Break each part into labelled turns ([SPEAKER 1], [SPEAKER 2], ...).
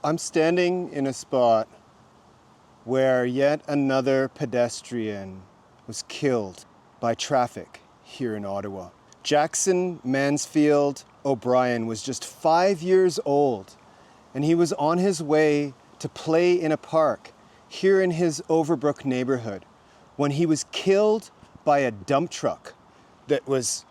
[SPEAKER 1] I'm standing in a spot where yet another pedestrian was killed by traffic here in Ottawa. Jackson Mansfield-O'Brey was just 5 years old, and he was on his way to play in a park here in his Overbrook neighborhood when he was killed by a dump truck that was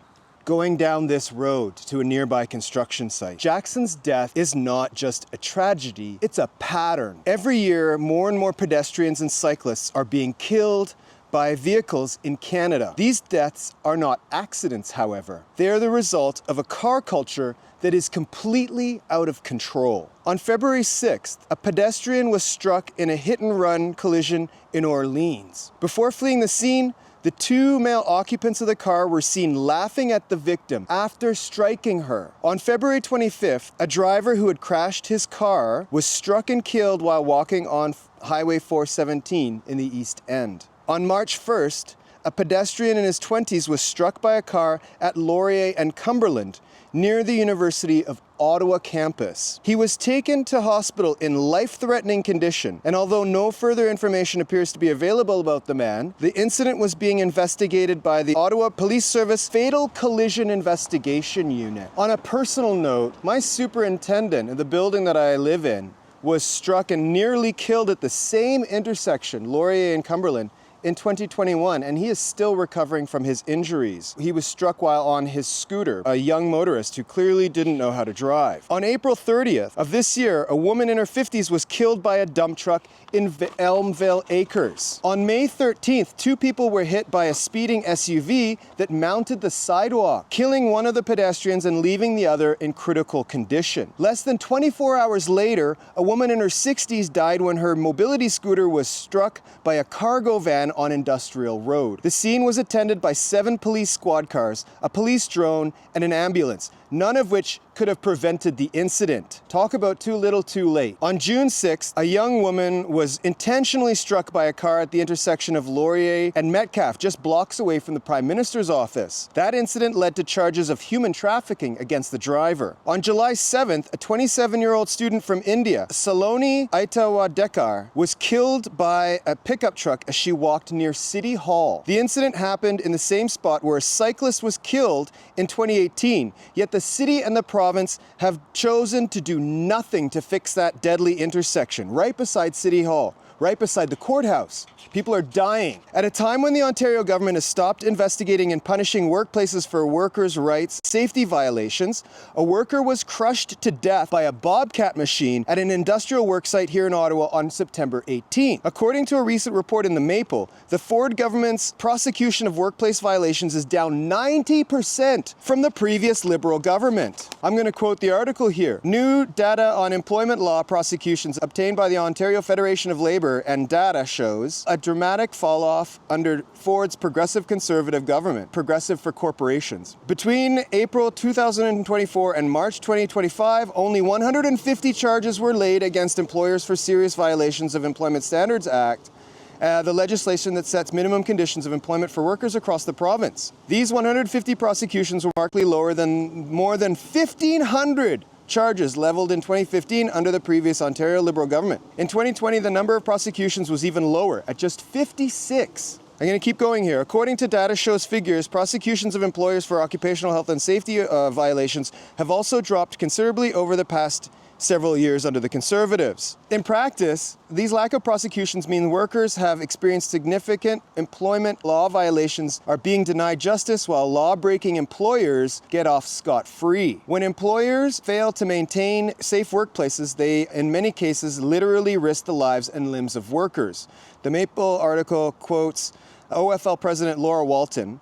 [SPEAKER 1] going down this road to a nearby construction site. Jackson's death is not just a tragedy, it's a pattern. Every year, more and more pedestrians and cyclists are being killed by vehicles in Canada. These deaths are not accidents, however. They are the result of a car culture that is completely out of control. On February 6th, a pedestrian was struck in a hit-and-run collision in Orleans. Before fleeing the scene, the two male occupants of the car were seen laughing at the victim after striking her. On February 25th, a driver who had crashed his car was struck and killed while walking on Highway 417 in the East End. On March 1st, a pedestrian in his 20s was struck by a car at Laurier and Cumberland, near the University of Ottawa campus. He was taken to hospital in life-threatening condition, and although no further information appears to be available about the man, the incident was being investigated by the Ottawa Police Service Fatal Collision Investigation Unit. On a personal note, my superintendent in the building that I live in was struck and nearly killed at the same intersection, Laurier and Cumberland, in 2021, and he is still recovering from his injuries. He was struck while on his scooter, a young motorist who clearly didn't know how to drive. On April 30th of this year, a woman in her 50s was killed by a dump truck in Elmvale Acres. On May 13th, two people were hit by a speeding SUV that mounted the sidewalk, killing one of the pedestrians and leaving the other in critical condition. Less than 24 hours later, a woman in her 60s died when her mobility scooter was struck by a cargo van on Industrial Road. The scene was attended by 7 police squad cars, a police drone, and an ambulance, none of which could have prevented the incident. Talk about too little too late. On June 6th, a young woman was intentionally struck by a car at the intersection of Laurier and Metcalfe, just blocks away from the Prime Minister's office. That incident led to charges of human trafficking against the driver. On July 7th, a 27-year-old student from India, Saloni Aitawadekar, was killed by a pickup truck as she walked near City Hall. The incident happened in the same spot where a cyclist was killed in 2018, yet the city and the province have chosen to do nothing to fix that deadly intersection right beside City Hall, right beside the courthouse. People are dying. At a time when the Ontario government has stopped investigating and punishing workplaces for workers' rights safety violations, a worker was crushed to death by a bobcat machine at an industrial worksite here in Ottawa on September 18. According to a recent report in the Maple, the Ford government's prosecution of workplace violations is down 90% from the previous Liberal government. I'm going to quote the article here. New data on employment law prosecutions obtained by the Ontario Federation of Labour and data shows a dramatic fall-off under Ford's progressive conservative government, progressive for corporations. Between April 2024 and March 2025, only 150 charges were laid against employers for serious violations of Employment Standards Act, the legislation that sets minimum conditions of employment for workers across the province. These 150 prosecutions were markedly lower than more than 1,500 charges leveled in 2015 under the previous Ontario Liberal government. In 2020, the number of prosecutions was even lower, at just 56. I'm going to keep going here. According to data shows figures, prosecutions of employers for occupational health and safety violations have also dropped considerably over the past several years under the Conservatives. In practice, these lack of prosecutions mean workers have experienced significant employment law violations, are being denied justice, while law-breaking employers get off scot-free. When employers fail to maintain safe workplaces, they, in many cases, literally risk the lives and limbs of workers. The Maple article quotes OFL President Laura Walton,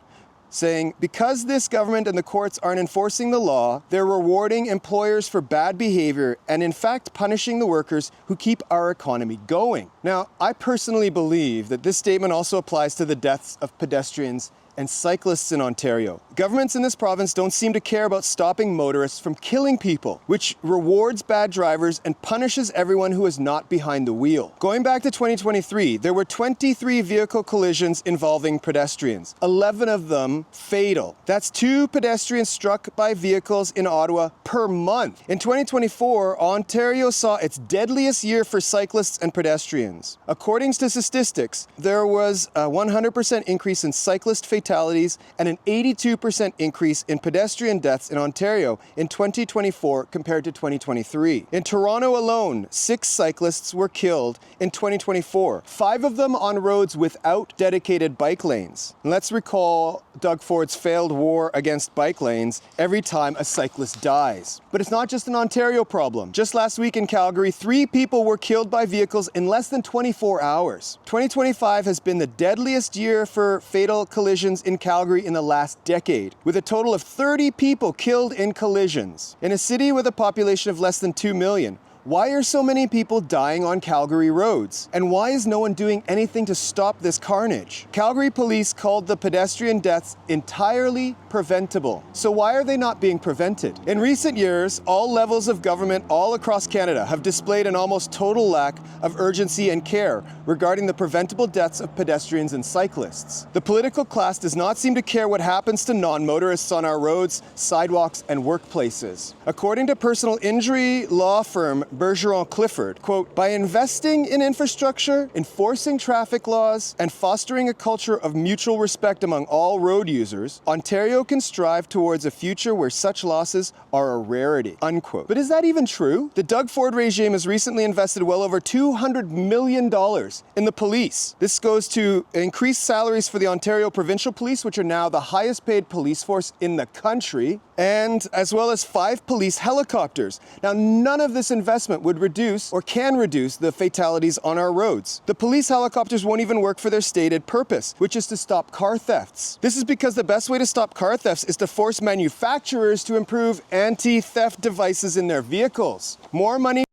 [SPEAKER 1] saying, because this government and the courts aren't enforcing the law, they're rewarding employers for bad behavior and in fact punishing the workers who keep our economy going. Now, I personally believe that this statement also applies to the deaths of pedestrians and cyclists in Ontario. Governments in this province don't seem to care about stopping motorists from killing people, which rewards bad drivers and punishes everyone who is not behind the wheel. Going back to 2023, there were 23 vehicle collisions involving pedestrians, 11 of them fatal. That's 2 pedestrians struck by vehicles in Ottawa per month. In 2024, Ontario saw its deadliest year for cyclists and pedestrians. According to statistics, there was a 100% increase in cyclist fatalities and an 82% increase in pedestrian deaths in Ontario in 2024 compared to 2023. In Toronto alone, 6 cyclists were killed in 2024, 5 of them on roads without dedicated bike lanes. And let's recall Doug Ford's failed war against bike lanes every time a cyclist dies. But it's not just an Ontario problem. Just last week in Calgary, 3 people were killed by vehicles in less than 24 hours. 2025 has been the deadliest year for fatal collisions in Calgary in the last decade, with a total of 30 people killed in collisions. In a city with a population of less than 2 million, why are so many people dying on Calgary roads? And why is no one doing anything to stop this carnage? Calgary police called the pedestrian deaths entirely preventable. So why are they not being prevented? In recent years, all levels of government all across Canada have displayed an almost total lack of urgency and care regarding the preventable deaths of pedestrians and cyclists. The political class does not seem to care what happens to non-motorists on our roads, sidewalks, and workplaces. According to personal injury law firm Bergeron Clifford, quote, by investing in infrastructure, enforcing traffic laws, and fostering a culture of mutual respect among all road users, Ontario can strive towards a future where such losses are a rarity, unquote. But is that even true? The Doug Ford regime has recently invested well over $200 million in the police. This goes to increased salaries for the Ontario Provincial Police, which are now the highest paid police force in the country, and as well as 5 police helicopters. Now, none of this investment would reduce or can reduce the fatalities on our roads. The police helicopters won't even work for their stated purpose, which is to stop car thefts. This is because the best way to stop car thefts is to force manufacturers to improve anti-theft devices in their vehicles. More money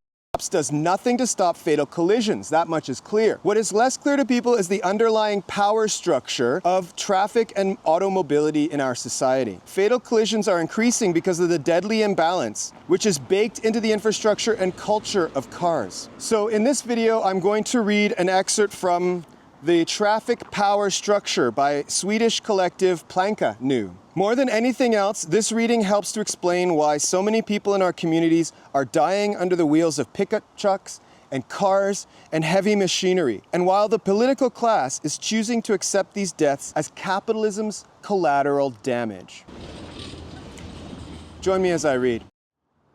[SPEAKER 1] does nothing to stop fatal collisions, that much is clear. What is less clear to people is the underlying power structure of traffic and automobility in our society. Fatal collisions are increasing because of the deadly imbalance, which is baked into the infrastructure and culture of cars. So in this video, I'm going to read an excerpt from The Traffic Power Structure by Swedish collective Planka.nu. More than anything else, this reading helps to explain why so many people in our communities are dying under the wheels of pickup trucks and cars and heavy machinery. And while the political class is choosing to accept these deaths as capitalism's collateral damage. Join me as I read.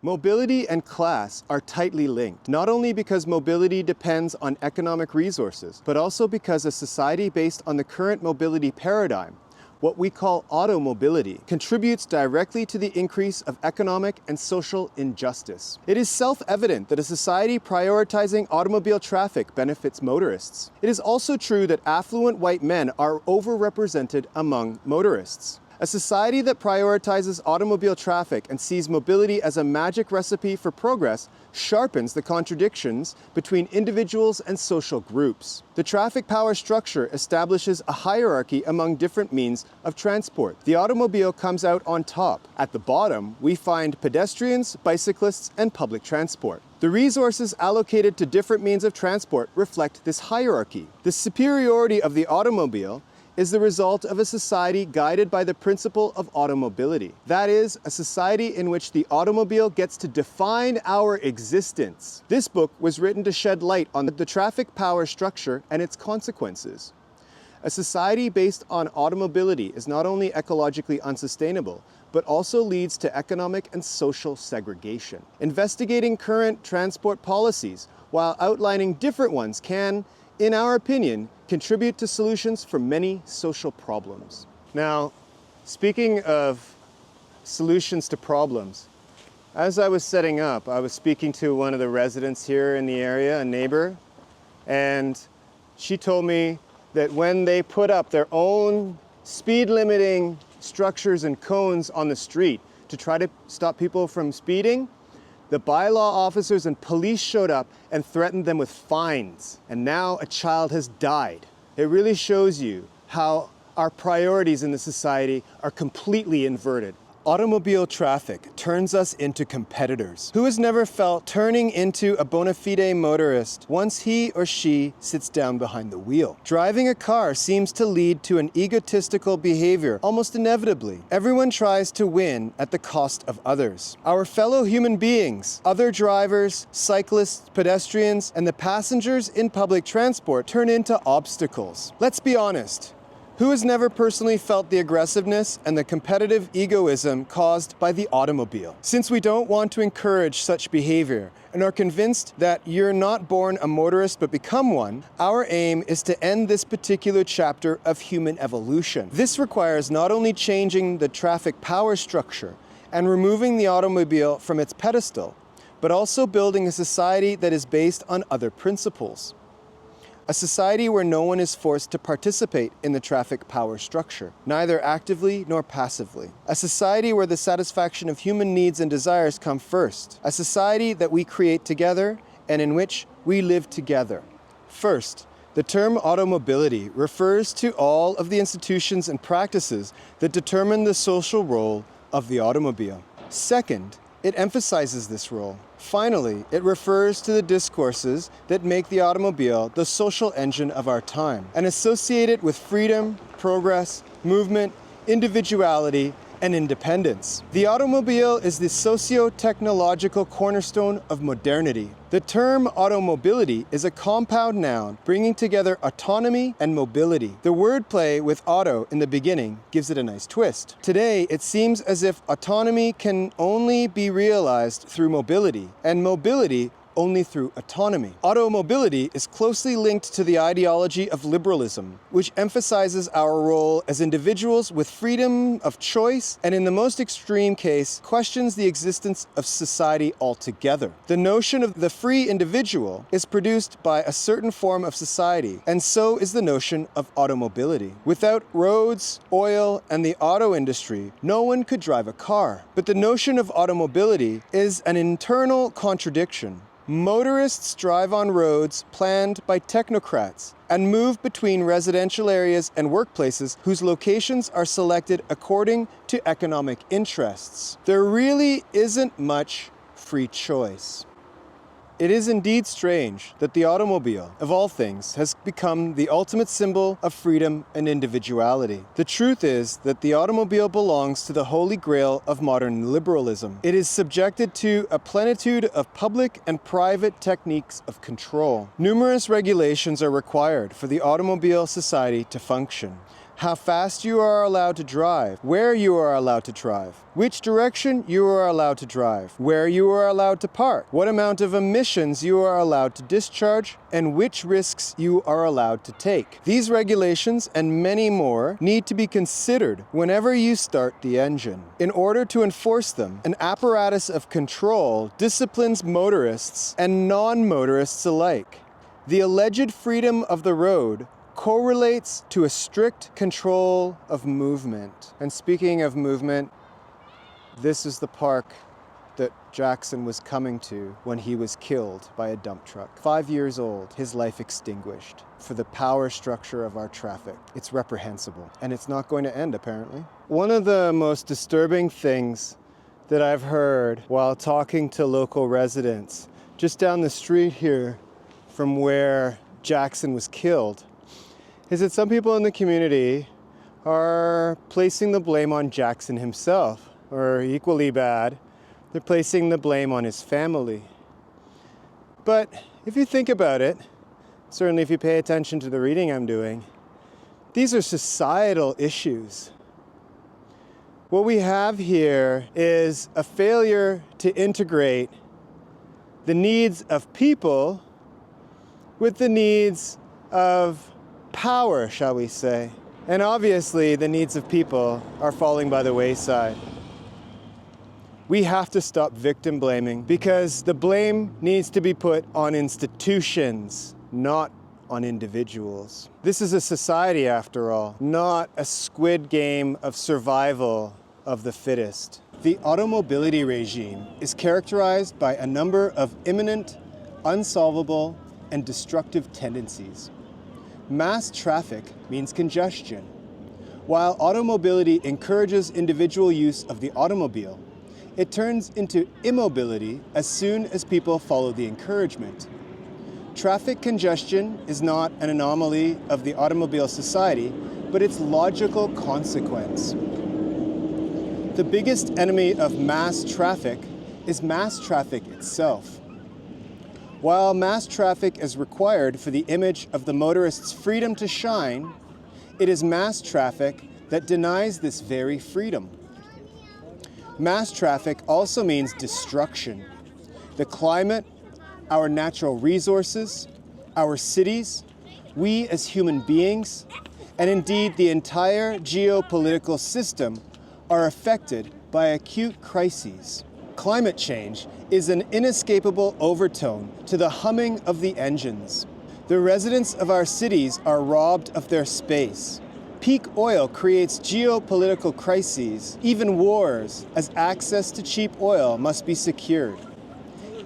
[SPEAKER 1] Mobility and class are tightly linked, not only because mobility depends on economic resources, but also because a society based on the current mobility paradigm, what we call automobility, contributes directly to the increase of economic and social injustice. It is self-evident that a society prioritizing automobile traffic benefits motorists. It is also true that affluent white men are overrepresented among motorists. A society that prioritizes automobile traffic and sees mobility as a magic recipe for progress sharpens the contradictions between individuals and social groups. The traffic power structure establishes a hierarchy among different means of transport. The automobile comes out on top. At the bottom, we find pedestrians, bicyclists, and public transport. The resources allocated to different means of transport reflect this hierarchy. The superiority of the automobile is the result of a society guided by the principle of automobility. That is, a society in which the automobile gets to define our existence. This book was written to shed light on the traffic power structure and its consequences. A society based on automobility is not only ecologically unsustainable, but also leads to economic and social segregation. Investigating current transport policies while outlining different ones can, in our opinion, contribute to solutions for many social problems. Now, speaking of solutions to problems, as I was setting up, I was speaking to one of the residents here in the area, a neighbor, and she told me that when they put up their own speed limiting structures and cones on the street to try to stop people from speeding, the bylaw officers and police showed up and threatened them with fines. And now a child has died. It really shows you how Our priorities in the society are completely inverted. Automobile traffic turns us into competitors. Who has never felt turning into a bona fide motorist once he or she sits down behind the wheel? Driving a car seems to lead to an egotistical behavior almost inevitably. Everyone tries to win at the cost of others. Our fellow human beings, other drivers, cyclists, pedestrians, and the passengers in public transport turn into obstacles. Let's be honest. Who has never personally felt the aggressiveness and the competitive egoism caused by the automobile? Since we don't want to encourage such behavior and are convinced that you're not born a motorist but become one, our aim is to end this particular chapter of human evolution. This requires not only changing the traffic power structure and removing the automobile from its pedestal, but also building a society that is based on other principles. A society where no one is forced to participate in the traffic power structure, neither actively nor passively. A society where the satisfaction of human needs and desires come first. A society that we create together and in which we live together. First, the term automobility refers to all of the institutions and practices that determine the social role of the automobile. Second, it emphasizes this role. Finally, it refers to the discourses that make the automobile the social engine of our time and associate it with freedom, progress, movement, individuality, and independence. The automobile is the socio-technological cornerstone of modernity. The term automobility is a compound noun bringing together autonomy and mobility. The wordplay with auto in the beginning gives it a nice twist. Today, it seems as if autonomy can only be realized through mobility, and mobility only through autonomy. Automobility is closely linked to the ideology of liberalism, which emphasizes our role as individuals with freedom of choice, and in the most extreme case, questions the existence of society altogether. The notion of the free individual is produced by a certain form of society, and so is the notion of automobility. Without roads, oil, and the auto industry, no one could drive a car. But the notion of automobility is an internal contradiction. Motorists drive on roads planned by technocrats and move between residential areas and workplaces whose locations are selected according to economic interests. There really isn't much free choice. It is indeed strange that the automobile, of all things, has become the ultimate symbol of freedom and individuality. The truth is that the automobile belongs to the holy grail of modern liberalism. It is subjected to a plenitude of public and private techniques of control. Numerous regulations are required for the automobile society to function. How fast you are allowed to drive, where you are allowed to drive, which direction you are allowed to drive, where you are allowed to park, what amount of emissions you are allowed to discharge, and which risks you are allowed to take. These regulations and many more need to be considered whenever you start the engine. In order to enforce them, an apparatus of control disciplines motorists and non-motorists alike. The alleged freedom of the road correlates to a strict control of movement. And speaking of movement, this is the park that Jackson was coming to when he was killed by a dump truck. 5 years old, his life extinguished for the power structure of our traffic. It's reprehensible, and it's not going to end, apparently. One of the most disturbing things that I've heard while talking to local residents just down the street here from where Jackson was killed is that some people in the community are placing the blame on Jackson himself, or equally bad, they're placing the blame on his family. But if you think about it, certainly if you pay attention to the reading I'm doing, these are societal issues. What we have here is a failure to integrate the needs of people with the needs of power, shall we say. And obviously, the needs of people are falling by the wayside. We have to stop victim blaming because the blame needs to be put on institutions, not on individuals. This is a society, after all, not a squid game of survival of the fittest. The automobility regime is characterized by a number of imminent, unsolvable, and destructive tendencies. Mass traffic means congestion. While automobility encourages individual use of the automobile, it turns into immobility as soon as people follow the encouragement. Traffic congestion is not an anomaly of the automobile society, but its logical consequence. The biggest enemy of mass traffic is mass traffic itself. While mass traffic is required for the image of the motorist's freedom to shine, it is mass traffic that denies this very freedom. Mass traffic also means destruction. The climate, our natural resources, our cities, we as human beings, and indeed the entire geopolitical system are affected by acute crises. Climate change is an inescapable overtone to the humming of the engines. The residents of our cities are robbed of their space. Peak oil creates geopolitical crises, even wars, as access to cheap oil must be secured.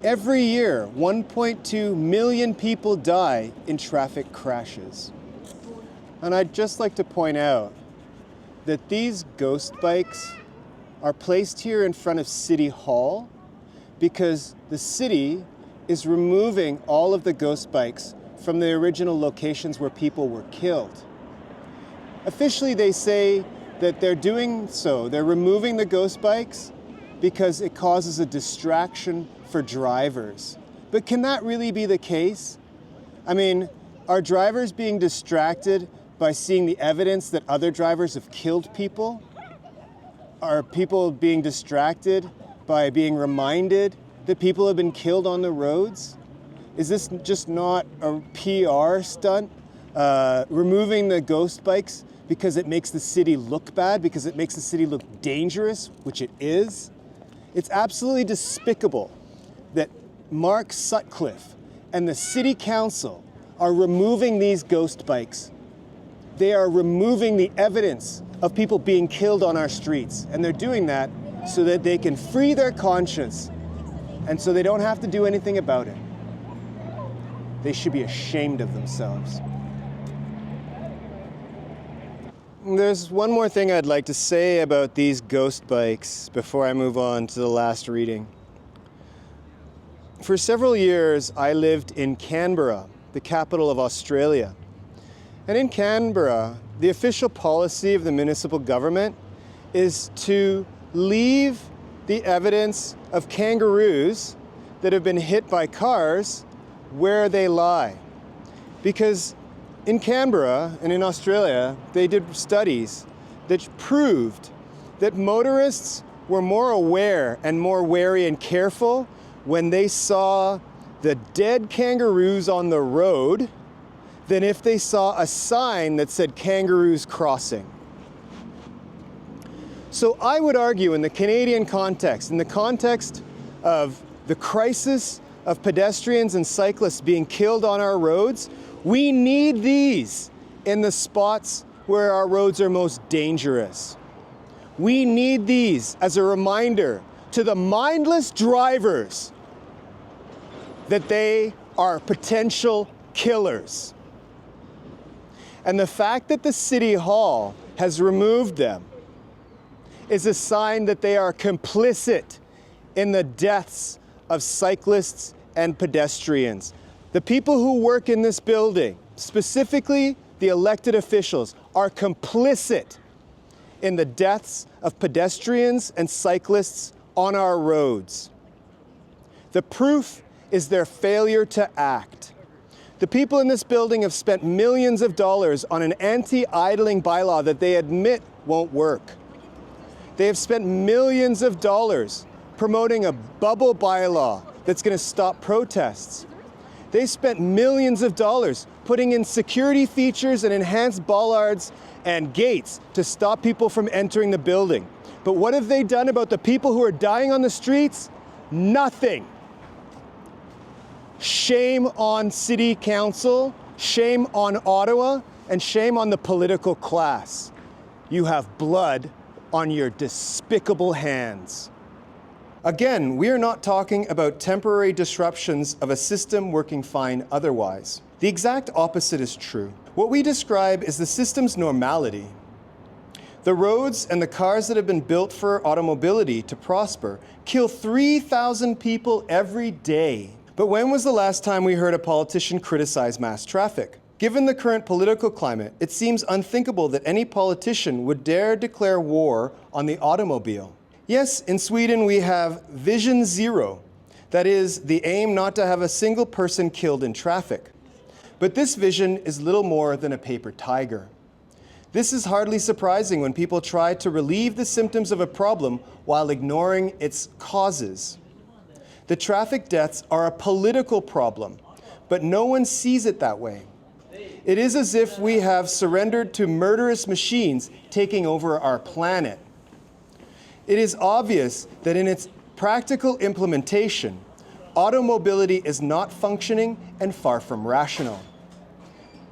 [SPEAKER 1] Every year, 1.2 million people die in traffic crashes. And I'd just like to point out that these ghost bikes are placed here in front of City Hall because the city is removing all of the ghost bikes from the original locations where people were killed. Officially, they say that they're doing so. They're removing the ghost bikes because it causes a distraction for drivers. But can that really be the case? I mean, are drivers being distracted by seeing the evidence that other drivers have killed people? Are people being distracted by being reminded that people have been killed on the roads? Is this just not a PR stunt? Removing the ghost bikes because it makes the city look bad, because it makes the city look dangerous, which it is? It's absolutely despicable that Mark Sutcliffe and the City Council are removing these ghost bikes. They are removing the evidence of people being killed on our streets, and they're doing that so that they can free their conscience and so they don't have to do anything about it. They should be ashamed of themselves. There's one more thing I'd like to say about these ghost bikes before I move on to the last reading. For several years, I lived in Canberra, the capital of Australia. And in Canberra, the official policy of the municipal government is to leave the evidence of kangaroos that have been hit by cars where they lie. Because in Canberra and in Australia, they did studies that proved that motorists were more aware and more wary and careful when they saw the dead kangaroos on the road than if they saw a sign that said kangaroos crossing. So I would argue in the Canadian context, in the context of the crisis of pedestrians and cyclists being killed on our roads, we need these in the spots where our roads are most dangerous. We need these as a reminder to the mindless drivers that they are potential killers. And the fact that the City Hall has removed them is a sign that they are complicit in the deaths of cyclists and pedestrians. The people who work in this building, specifically the elected officials, are complicit in the deaths of pedestrians and cyclists on our roads. The proof is their failure to act. The people in this building have spent millions of dollars on an anti-idling bylaw that they admit won't work. They have spent millions of dollars promoting a bubble bylaw that's going to stop protests. They spent millions of dollars putting in security features and enhanced bollards and gates to stop people from entering the building. But what have they done about the people who are dying on the streets? Nothing. Shame on City Council, shame on Ottawa, and shame on the political class. You have blood on your despicable hands. Again, we are not talking about temporary disruptions of a system working fine otherwise. The exact opposite is true. What we describe is the system's normality. The roads and the cars that have been built for automobility to prosper kill 3,000 people every day. But when was the last time we heard a politician criticize mass traffic? Given the current political climate, it seems unthinkable that any politician would dare declare war on the automobile. Yes, in Sweden we have Vision Zero. That is, the aim not to have a single person killed in traffic. But this vision is little more than a paper tiger. This is hardly surprising when people try to relieve the symptoms of a problem while ignoring its causes. The traffic deaths are a political problem, but no one sees it that way. It is as if we have surrendered to murderous machines taking over our planet. It is obvious that in its practical implementation, automobility is not functioning and far from rational.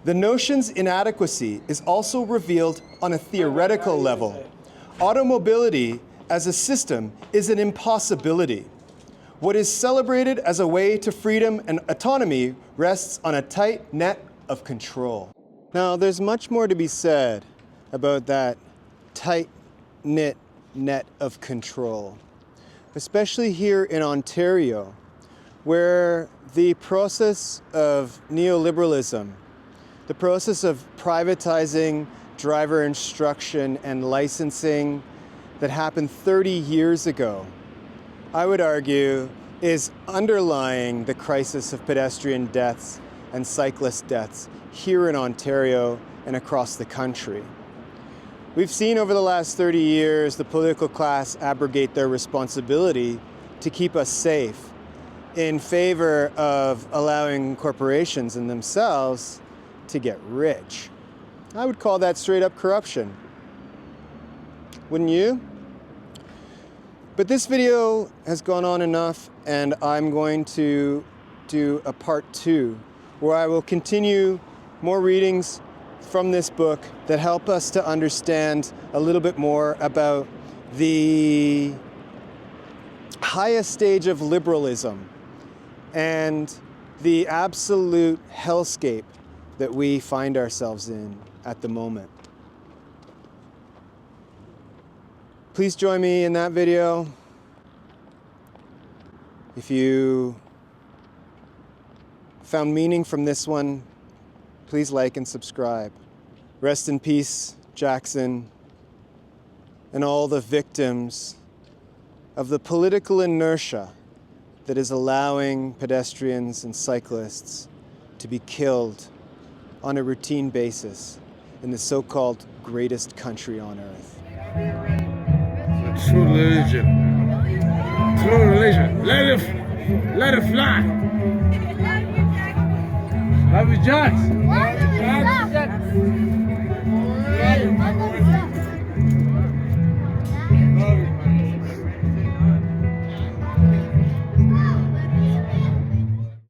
[SPEAKER 1] The notion's inadequacy is also revealed on a theoretical level. Automobility as a system is an impossibility. What is celebrated as a way to freedom and autonomy rests on a tight net of control. Now, there's much more to be said about that tight-knit net of control, especially here in Ontario, where the process of neoliberalism, the process of privatizing driver instruction and licensing that happened 30 years ago, I would argue, is underlying the crisis of pedestrian deaths and cyclist deaths here in Ontario and across the country. We've seen over the last 30 years the political class abrogate their responsibility to keep us safe in favor of allowing corporations and themselves to get rich. I would call that straight up corruption. Wouldn't you? But this video has gone on enough, and I'm going to do a part 2 where I will continue more readings from this book that help us to understand a little bit more about the highest stage of liberalism and the absolute hellscape that we find ourselves in at the moment. Please join me in that video. If you found meaning from this one, please like and subscribe. Rest in peace, Jackson, and all the victims of the political inertia that is allowing pedestrians and cyclists to be killed on a routine basis in the so-called greatest country on earth.
[SPEAKER 2] The true religion. True religion. Let it fly. Love you, Jax.